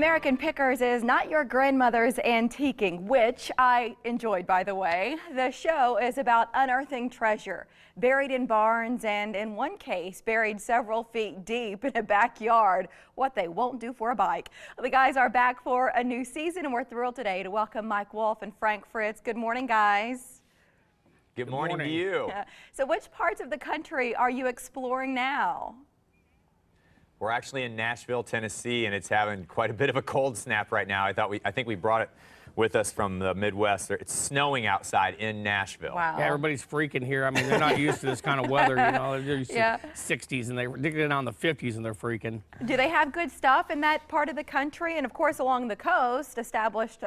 American Pickers is not your grandmother's antiquing, which I enjoyed, by the way. The show is about unearthing treasure buried in barns and, in one case, buried several feet deep in a backyard. What they won't do for a bike. The guys are back for a new season, and we're thrilled today to welcome Mike Wolf and Frank Fritz. Good morning, guys. Good morning to you. So which parts of the country are you exploring now? We're actually in Nashville, Tennessee, and it's having quite a bit of a cold snap right now. I think we brought it with us from the Midwest. It's snowing outside in Nashville. Wow. Yeah, everybody's freaking here. I mean, they're not used to this kind of weather, you know. They're used to 60s, and they're getting on the 50s, and they're freaking. Do they have good stuff in that part of the country? And, of course, along the coast, established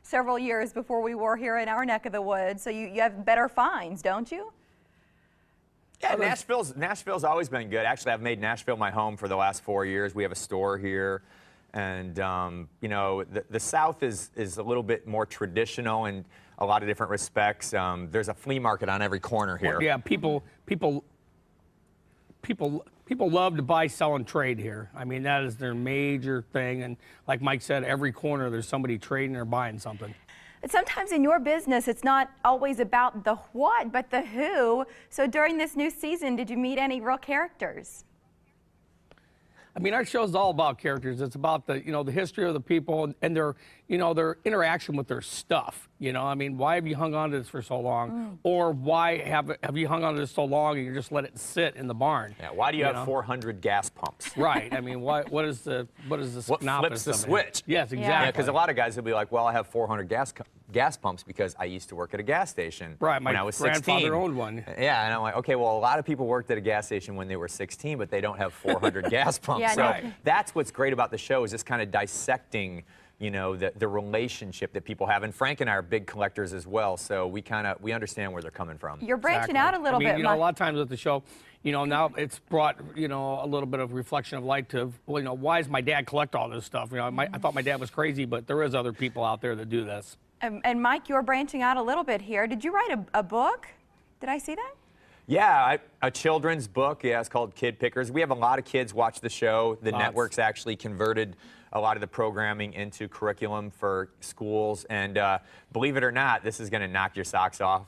several years before we were here in our neck of the woods. So you have better finds, don't you? Yeah, Nashville's always been good. Actually, I've made Nashville my home for the last 4 years. We have a store here. And, you know, the South is a little bit more traditional in a lot of different respects. There's a flea market on every corner here. Well, yeah, people love to buy, sell, and trade here. I mean, that is their major thing. And like Mike said, every corner there's somebody trading or buying something. Sometimes in your business, it's not always about the what, but the who. So during this new season, did you meet any real characters? I mean, our show's all about characters. It's about the, the history of the people and their, their interaction with their stuff. I mean, why have you hung on to this for so long? Or why have you hung on to this so long and you just let it sit in the barn? Yeah, why do you have 400 gas pumps? Right. I mean, what is the what flips the switch? Yes, exactly. Yeah, because a lot of guys will be like, well, I have 400 gas pumps because I used to work at a gas station when I was 16. My grandfather owned one. Yeah, and I'm like, okay, well, a lot of people worked at a gas station when they were 16, but they don't have 400 gas pumps. Yeah, so that's what's great about the show, is just kind of dissecting, the relationship that people have. And Frank and I are big collectors as well, so we understand where they're coming from. You're branching out a little bit. A lot of times with the show, now it's brought, a little bit of reflection of light to, why does my dad collect all this stuff? I thought my dad was crazy, but there is other people out there that do this. And Mike, you're branching out a little bit here. Did you write a book? Did I see that? Yeah, a children's book. Yeah, it's called Kid Pickers. We have a lot of kids watch the show. The network's actually converted a lot of the programming into curriculum for schools. And believe it or not, this is going to knock your socks off.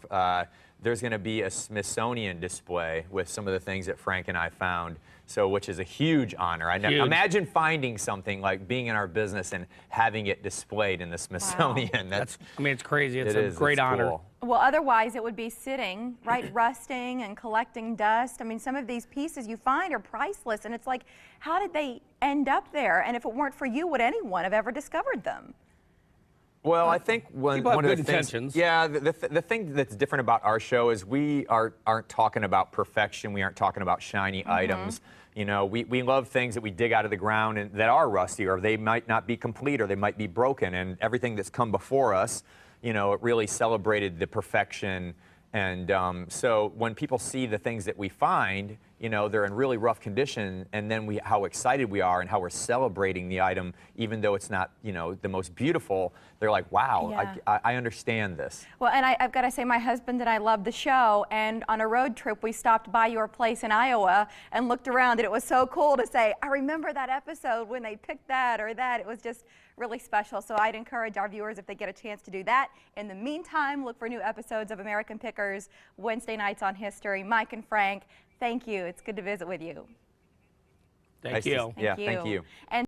There's going to be a Smithsonian display with some of the things that Frank and I found, which is a huge honor. Imagine finding something like being in our business and having it displayed in the Smithsonian. Wow. It's crazy. It's a great honor. Cool. Well, otherwise it would be sitting, right, rusting and collecting dust. I mean, some of these pieces you find are priceless, and it's like, how did they end up there? And if it weren't for you, would anyone have ever discovered them? Well, I think one of the things, intentions. Yeah, the thing that's different about our show is we aren't talking about perfection. We aren't talking about shiny items. We love things that we dig out of the ground and that are rusty, or they might not be complete, or they might be broken. And everything that's come before us, it really celebrated the perfection. And so when people see the things that we find, they're in really rough condition, and then how excited we are and how we're celebrating the item, even though it's not, the most beautiful, they're like, wow, yeah. I understand this. Well, and I've got to say, my husband and I love the show, and on a road trip, we stopped by your place in Iowa and looked around, and it was so cool to say, I remember that episode when they picked that or that. It was just really special. So I'd encourage our viewers, if they get a chance, to do that. In the meantime, look for new episodes of American Pickers Wednesday nights on History. Mike and Frank, thank you. It's good to visit with you. Thank you. Thank you. Thank you. And